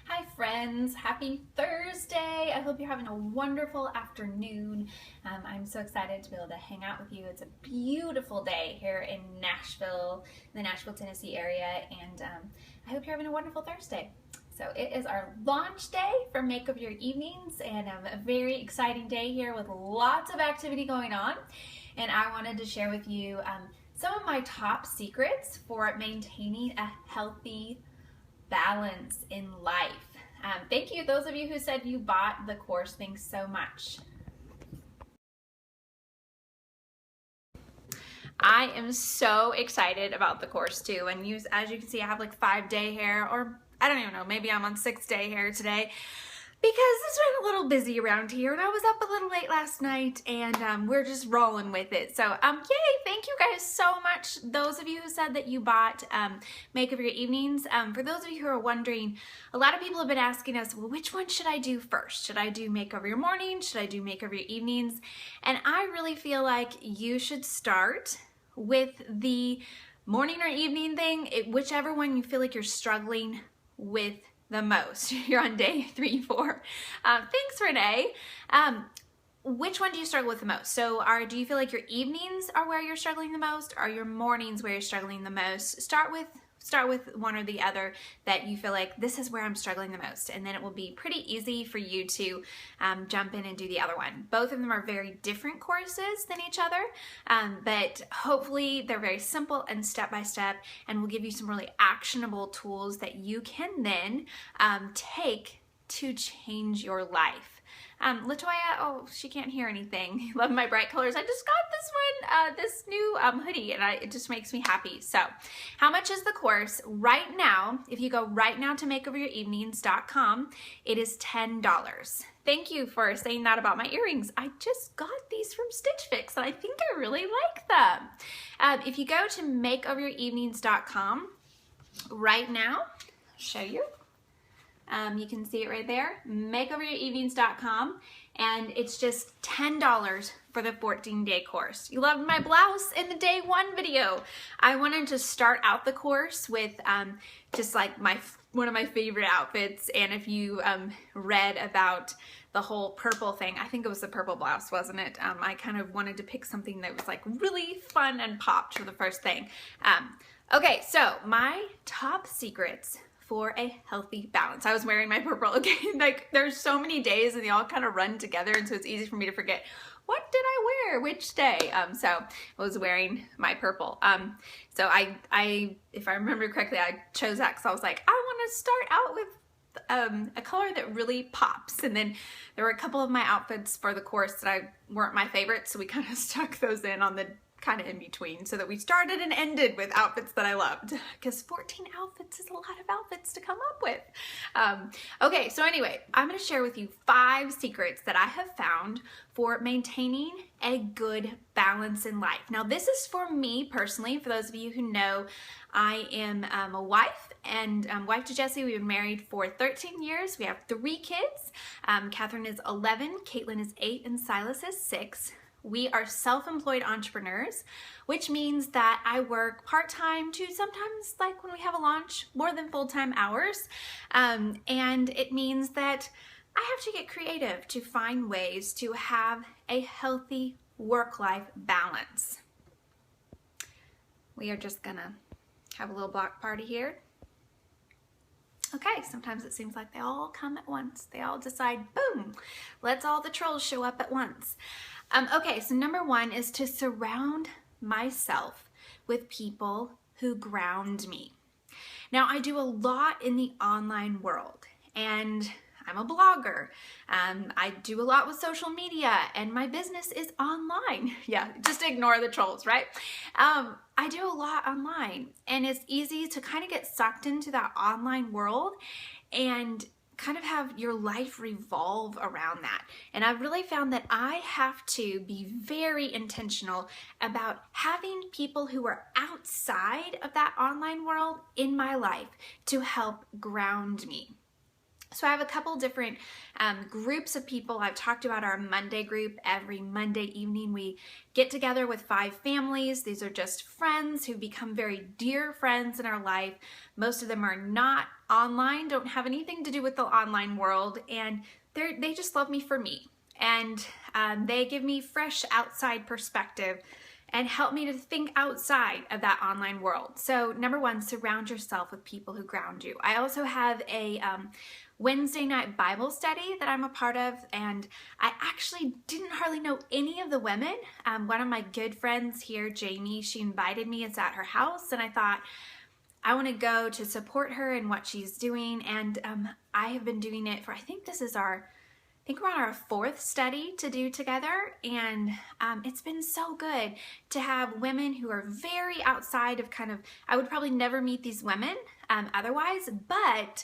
Hi friends, happy Thursday. I hope you're having a wonderful afternoon. I'm so excited to be able to hang out with you. It's a beautiful day here in Nashville, the Nashville, Tennessee area, and I hope you're having a wonderful Thursday. So it is our launch day for Make of Your Evenings, and a very exciting day here with lots of activity going on. And I wanted to share with you some of my top secrets for maintaining a healthy balance in life. Thank you, those of you who said you bought the course. Thanks so much. I am so excited about the course too, and as you can see, I have like 5-day hair, or I don't even know, maybe I'm on 6-day hair today, because it's been a little busy around here, and I was up a little late last night, and we're just rolling with it. So yay, thank you guys so much, those of you who said that you bought Make of Your Evenings. For those of you who are wondering, a lot of people have been asking us, well, which one should I do first? Should I do Make of Your Morning? Should I do Make of Your Evenings? And I really feel like you should start with the morning or evening thing, whichever one you feel like you're struggling with the most. You're on day 3, 4. Thanks, Renee. Which one do you struggle with the most? So do you feel like your evenings are where you're struggling the most? Or your mornings where you're struggling the most? Start with one or the other that you feel like this is where I'm struggling the most, and then it will be pretty easy for you to jump in and do the other one. Both of them are very different courses than each other, but hopefully they're very simple and step-by-step, and will give you some really actionable tools that you can then take to change your life. Latoya, oh, she can't hear anything. Love my bright colors. I just got this new hoodie, and it just makes me happy. So how much is the course? Right now, if you go right now to makeoveryourevenings.com, it is $10. Thank you for saying that about my earrings. I just got these from Stitch Fix, and I think I really like them. If you go to makeoveryourevenings.com right now, I'll show you. You can see it right there, makeoveryourevenings.com, and it's just $10 for the 14-day course. You loved my blouse in the day 1 video. I wanted to start out the course with just like one of my favorite outfits, and if you read about the whole purple thing, I think it was the purple blouse, wasn't it? I kind of wanted to pick something that was like really fun and popped for the first thing. Okay, so my top secrets for a healthy balance. I was wearing my purple, okay? Like, there's so many days and they all kind of run together, and so it's easy for me to forget what did I wear which day. So I was wearing my purple. So I if I remember correctly, I chose that because I was like, I want to start out with a color that really pops. And then there were a couple of my outfits for the course that weren't my favorites, so we kind of stuck those in on the kind of in between, so that we started and ended with outfits that I loved, because 14 outfits is a lot of outfits to come up with. Okay, so anyway, I'm going to share with you 5 secrets that I have found for maintaining a good balance in life. Now, this is for me personally. For those of you who know, I am a wife, and wife to Jesse. We've been married for 13 years. We have 3 kids. Catherine is 11, Caitlin is 8, and Silas is 6. We are self-employed entrepreneurs, which means that I work part-time to sometimes, like when we have a launch, more than full-time hours. And it means that I have to get creative to find ways to have a healthy work-life balance. We are just gonna have a little block party here. Okay, sometimes it seems like they all come at once. They all decide, boom, let's all the trolls show up at once. Okay, so number 1 is to surround myself with people who ground me. Now, I do a lot in the online world, and I'm a blogger. I do a lot with social media, and my business is online. Yeah, just ignore the trolls, right? I do a lot online, and it's easy to kind of get sucked into that online world and kind of have your life revolve around that. And I've really found that I have to be very intentional about having people who are outside of that online world in my life to help ground me. So I have a couple different groups of people. I've talked about our Monday group. Every Monday evening we get together with 5 families. These are just friends who become very dear friends in our life. Most of them are not online, don't have anything to do with the online world, and they just love me for me. And they give me fresh outside perspective and help me to think outside of that online world. So number 1, surround yourself with people who ground you. I also have a Wednesday night Bible study that I'm a part of, and I actually didn't hardly know any of the women. One of my good friends here, Jamie, she invited me. It's at her house, and I thought, I want to go to support her in what she's doing, and I have been doing it for, I think we're on our 4th study to do together, and it's been so good to have women who are very outside of I would probably never meet these women otherwise, but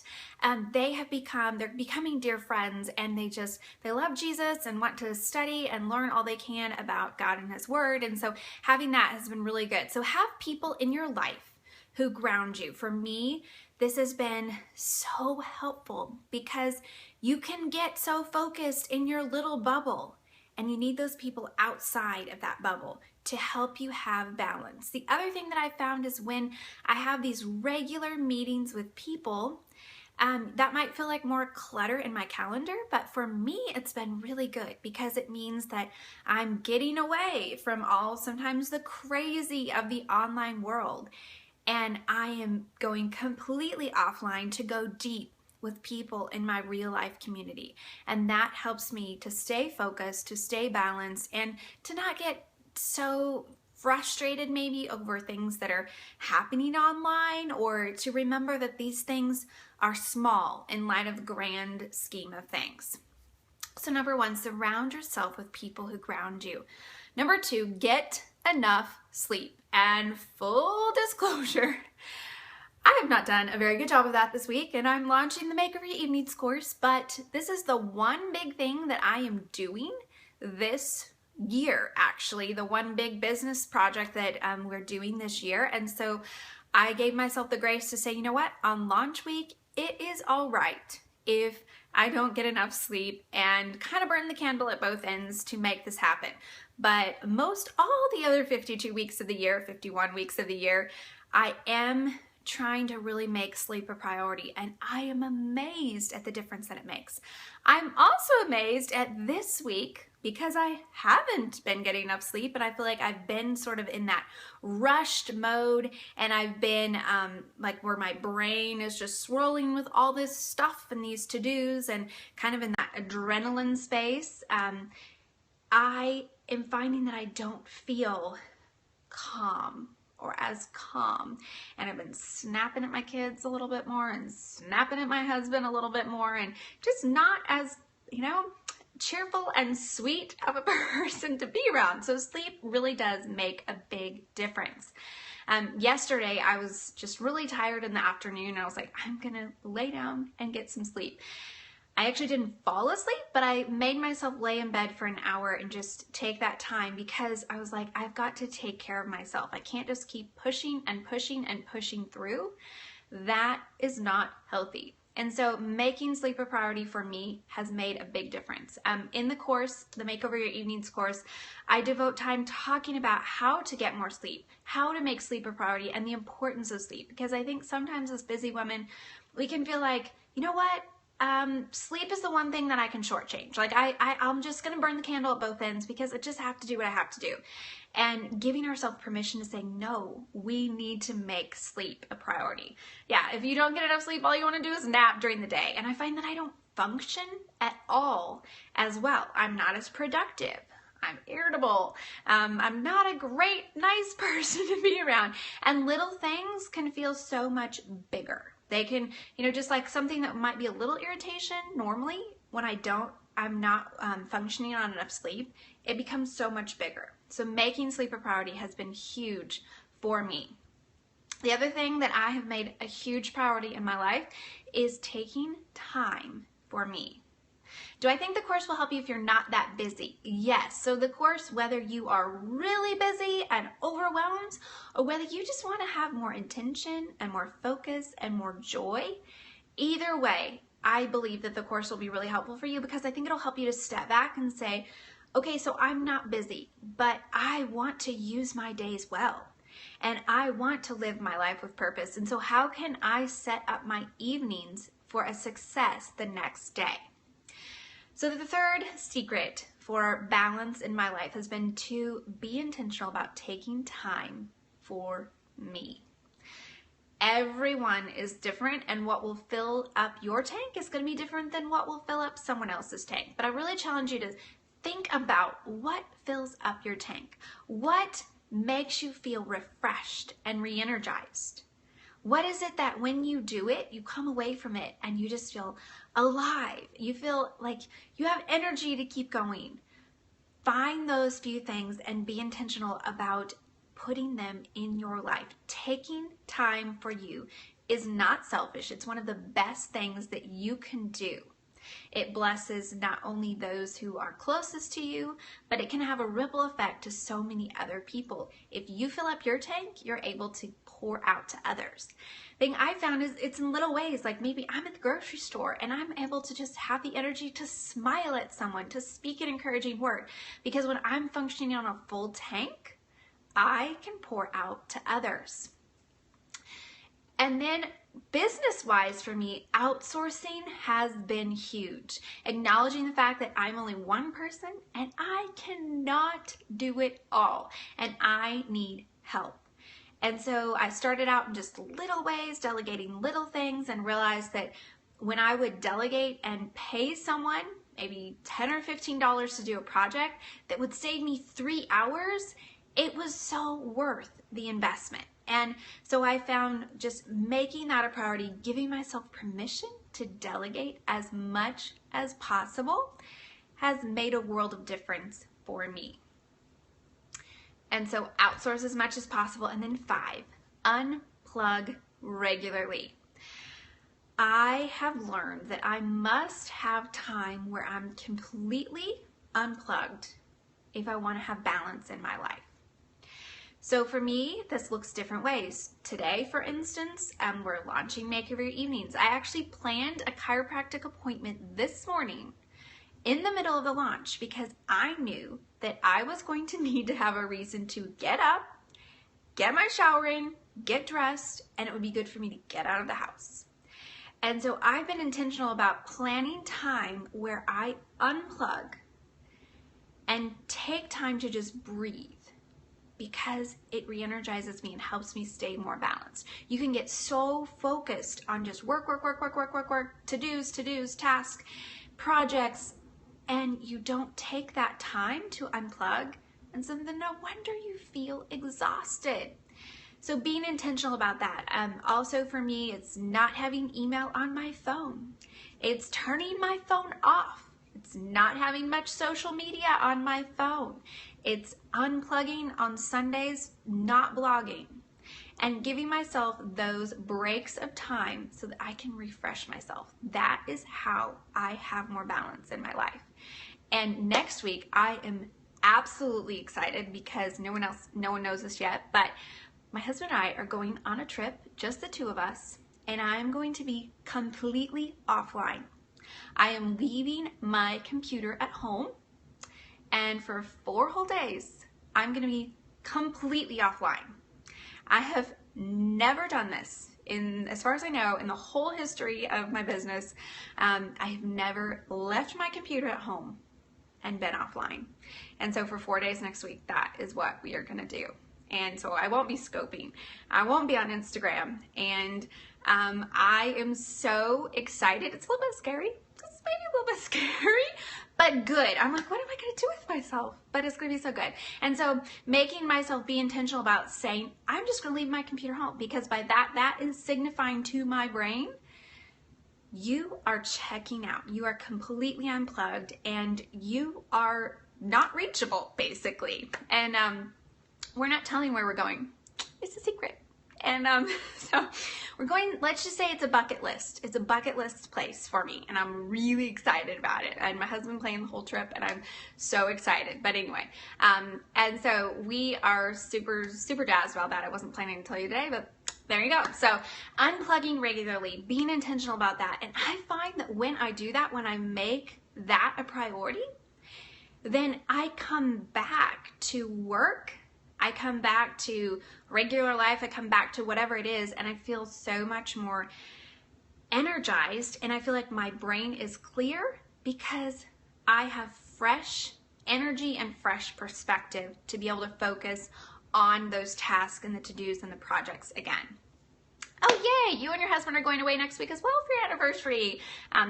they're becoming dear friends, and they love Jesus and want to study and learn all they can about God and His Word, and so having that has been really good. So have people in your life who ground you. For me, this has been so helpful because you can get so focused in your little bubble, and you need those people outside of that bubble to help you have balance. The other thing that I found is when I have these regular meetings with people, that might feel like more clutter in my calendar, but for me, it's been really good because it means that I'm getting away from sometimes the crazy of the online world, and I am going completely offline to go deep with people in my real life community. And that helps me to stay focused, to stay balanced, and to not get so frustrated maybe over things that are happening online, or to remember that these things are small in light of the grand scheme of things. So number 1, surround yourself with people who ground you. Number 2, get enough sleep. And full disclosure, I have not done a very good job of that this week, and I'm launching the Make Over Your Evenings course, but this is the one big thing that I am doing this year, actually, the one big business project that we're doing this year. And so I gave myself the grace to say, you know what, on launch week, it is all right if I don't get enough sleep and kind of burn the candle at both ends to make this happen. But all the other 52 weeks of the year, 51 weeks of the year, I am trying to really make sleep a priority, and I am amazed at the difference that it makes. I'm also amazed at this week because I haven't been getting enough sleep, and I feel like I've been sort of in that rushed mode, and I've been where my brain is just swirling with all this stuff and these to-dos and kind of in that adrenaline space. I am finding that I don't feel calm or as calm, and I've been snapping at my kids a little bit more and snapping at my husband a little bit more, and just not as, cheerful and sweet of a person to be around. So sleep really does make a big difference. Yesterday I was just really tired in the afternoon, and I was like, I'm gonna lay down and get some sleep. I actually didn't fall asleep, but I made myself lay in bed for an hour and just take that time because I was like, I've got to take care of myself. I can't just keep pushing and pushing and pushing through. That is not healthy. And so making sleep a priority for me has made a big difference. In the course, the Make Over Your Evenings course, I devote time talking about how to get more sleep, how to make sleep a priority, and the importance of sleep. Because I think sometimes as busy women, we can feel like, you know what? Sleep is the one thing that I can shortchange. Like I'm just going to burn the candle at both ends because I just have to do what I have to do. And giving ourselves permission to say, no, we need to make sleep a priority. Yeah, if you don't get enough sleep, all you want to do is nap during the day. And I find that I don't function at all as well. I'm not as productive. I'm irritable. I'm not a great, nice person to be around. And little things can feel so much bigger. They can, just like something that might be a little irritation normally, when I'm not functioning on enough sleep, it becomes so much bigger. So making sleep a priority has been huge for me. The other thing that I have made a huge priority in my life is taking time for me. Do I think the course will help you if you're not that busy? Yes. So the course, whether you are really busy and overwhelmed, or whether you just want to have more intention and more focus and more joy, either way, I believe that the course will be really helpful for you, because I think it'll help you to step back and say, okay, so I'm not busy, but I want to use my days well, and I want to live my life with purpose. And so how can I set up my evenings for a success the next day? So the third secret for balance in my life has been to be intentional about taking time for me. Everyone is different, and what will fill up your tank is going to be different than what will fill up someone else's tank. But I really challenge you to think about what fills up your tank. What makes you feel refreshed and re-energized? What is it that when you do it, you come away from it and you just feel alive? You feel like you have energy to keep going. Find those few things and be intentional about putting them in your life. Taking time for you is not selfish. It's one of the best things that you can do. It blesses not only those who are closest to you, but it can have a ripple effect to so many other people. If you fill up your tank, you're able to pour out to others. The thing I found is it's in little ways, like maybe I'm at the grocery store and I'm able to just have the energy to smile at someone, to speak an encouraging word. Because when I'm functioning on a full tank, I can pour out to others. And then business-wise for me, outsourcing has been huge. Acknowledging the fact that I'm only one person and I cannot do it all and I need help. And so I started out in just little ways, delegating little things, and realized that when I would delegate and pay someone maybe $10 or $15 to do a project that would save me 3 hours, it was so worth the investment. And so I found just making that a priority, giving myself permission to delegate as much as possible, has made a world of difference for me. And so outsource as much as possible. And then 5, unplug regularly. I have learned that I must have time where I'm completely unplugged if I want to have balance in my life. So for me, this looks different ways. Today, for instance, we're launching Make Of Your Evenings. I actually planned a chiropractic appointment this morning in the middle of the launch because I knew that I was going to need to have a reason to get up, get my shower in, get dressed, and it would be good for me to get out of the house. And so I've been intentional about planning time where I unplug and take time to just breathe, because it re-energizes me and helps me stay more balanced. You can get so focused on just work, to-dos, tasks, projects, and you don't take that time to unplug, and so then no wonder you feel exhausted. So being intentional about that. Also for me, it's not having email on my phone. It's turning my phone off. It's not having much social media on my phone. It's unplugging on Sundays, not blogging, and giving myself those breaks of time so that I can refresh myself. That is how I have more balance in my life. And next week, I am absolutely excited because no one knows this yet, but my husband and I are going on a trip, just the two of us, and I'm going to be completely offline. I am leaving my computer at home, and for 4 whole days, I'm going to be completely offline. I have never done this as far as I know, in the whole history of my business. I have never left my computer at home and been offline. And so for 4 days next week, that is what we are going to do. And so I won't be scoping. I won't be on Instagram. And I am so excited. It's a little bit scary. It's maybe a little bit scary, but good. I'm like, what am I going to do with myself? But it's going to be so good. And so making myself be intentional about saying, I'm just going to leave my computer home, because by that is signifying to my brain, you are checking out. You are completely unplugged and you are not reachable, basically. And we're not telling where we're going. It's a secret. And so we're going, let's just say it's a bucket list. It's a bucket list place for me, and I'm really excited about it. And my husband planned the whole trip, and I'm so excited. But anyway, and so we are super, super jazzed about that. I wasn't planning to tell you today, but There you go. So unplugging regularly, being intentional about that. And I find that when I do that, when I make that a priority, then I come back to work, I come back to regular life, I come back to whatever it is, and I feel so much more energized, and I feel like my brain is clear because I have fresh energy and fresh perspective to be able to focus on those tasks and the to-dos and the projects again. Oh yay, you and your husband are going away next week as well for your anniversary.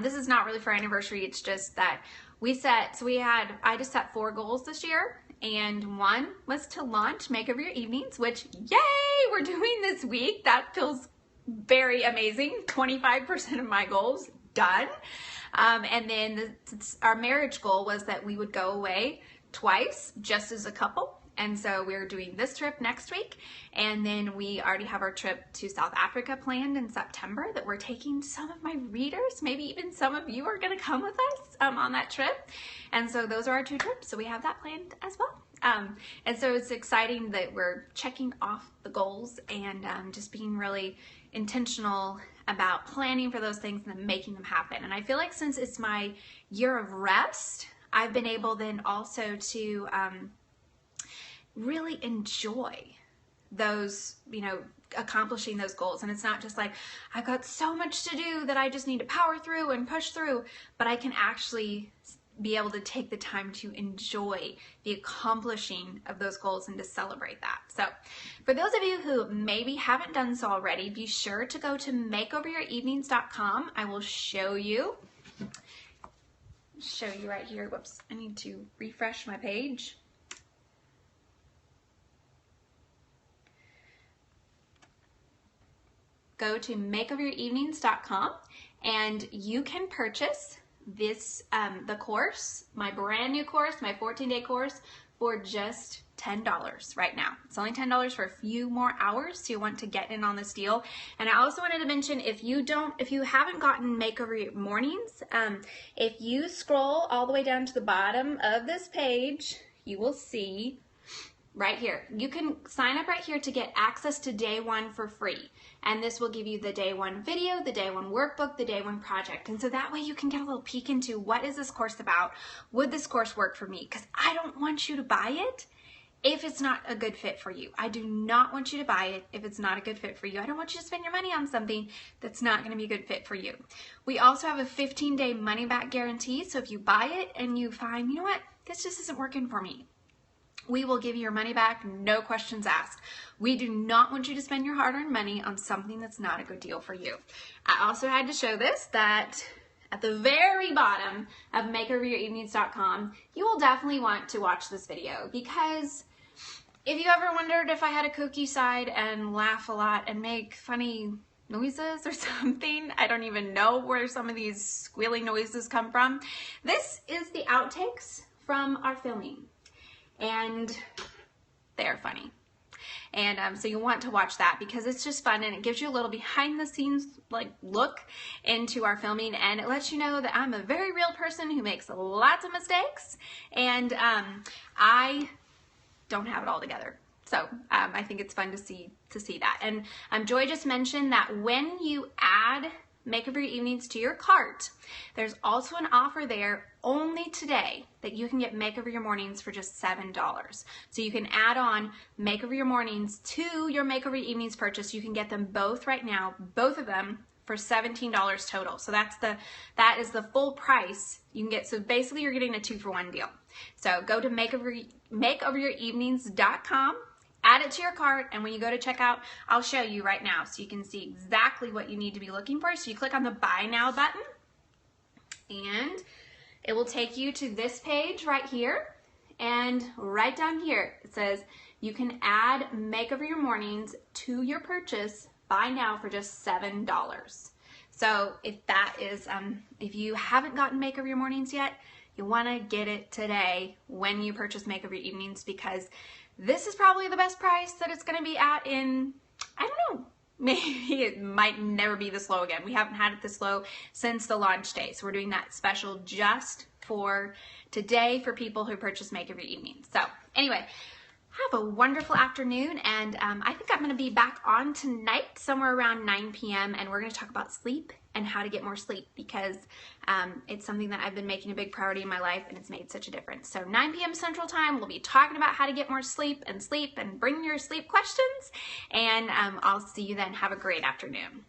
This is not really for anniversary, it's just that I just set 4 goals this year, and one was to launch Makeover Your Evenings, which yay, we're doing this week. That feels very amazing. 25% of my goals done. And then our marriage goal was that we would go away twice just as a couple. And so we're doing this trip next week, and then we already have our trip to South Africa planned in September that we're taking some of my readers, maybe even some of you are going to come with us on that trip. And so those are our 2 trips, so we have that planned as well. And so it's exciting that we're checking off the goals and just being really intentional about planning for those things and then making them happen. And I feel like since it's my year of rest, I've been able then also to really enjoy those, accomplishing those goals. And it's not just like, I've got so much to do that I just need to power through and push through, but I can actually be able to take the time to enjoy the accomplishing of those goals and to celebrate that. So for those of you who maybe haven't done so already, be sure to go to makeoveryourevenings.com. I will show you right here. Whoops, I need to refresh my page. Go to makeoveryourevenings.com and you can purchase this, the course, my brand new course, my 14-day course, for just $10 right now. It's only $10 for a few more hours, so you want to get in on this deal. And I also wanted to mention, if you haven't gotten Makeover Your Mornings, if you scroll all the way down to the bottom of this page, you will see right here. You can sign up right here to get access to day 1 for free. And this will give you the day 1 video, the day 1 workbook, the day 1 project. And so that way you can get a little peek into what is this course about? Would this course work for me? Because I don't want you to buy it if it's not a good fit for you. I do not want you to buy it if it's not a good fit for you. I don't want you to spend your money on something that's not going to be a good fit for you. We also have a 15-day money-back guarantee. So if you buy it and you find, you know what, this just isn't working for me, we will give you your money back, no questions asked. We do not want you to spend your hard-earned money on something that's not a good deal for you. I also had to show this, that at the very bottom of makeoveryourevenings.com, you will definitely want to watch this video, because if you ever wondered if I had a kooky side and laugh a lot and make funny noises or something, I don't even know where some of these squealing noises come from. This is the outtakes from our filming. And they're funny. And so you want to watch that because it's just fun, and it gives you a little behind the scenes look into our filming, and it lets you know that I'm a very real person who makes lots of mistakes, and I don't have it all together. So I think it's fun to see that. And Joy just mentioned that when you add Makeover Your Evenings to your cart, there's also an offer there only today that you can get Makeover Your Mornings for just $7. So you can add on Makeover Your Mornings to your Makeover Your Evenings purchase. You can get them both right now, both of them, for $17 total. So that is the full price you can get. So basically you're getting a 2-for-1 deal. So go to makeoveryourevenings.com. Add it to your cart, and when you go to checkout, I'll show you right now so you can see exactly what you need to be looking for. So you click on the Buy Now button, and it will take you to this page right here. And right down here, it says you can add Makeover Your Mornings to your purchase, buy now, for just $7. So if that is, if you haven't gotten Makeover Your Mornings yet, you want to get it today when you purchase Makeover Your Evenings, because this is probably the best price that it's going to be at in, I don't know, maybe it might never be this low again. We haven't had it this low since the launch day. So we're doing that special just for today for people who purchase Makeover Your Evenings. So anyway, Have a wonderful afternoon, and I think I'm going to be back on tonight somewhere around 9 p.m. and we're going to talk about sleep and how to get more sleep, because it's something that I've been making a big priority in my life and it's made such a difference. So 9 p.m. Central Time, we'll be talking about how to get more sleep and bring your sleep questions, and I'll see you then. Have a great afternoon.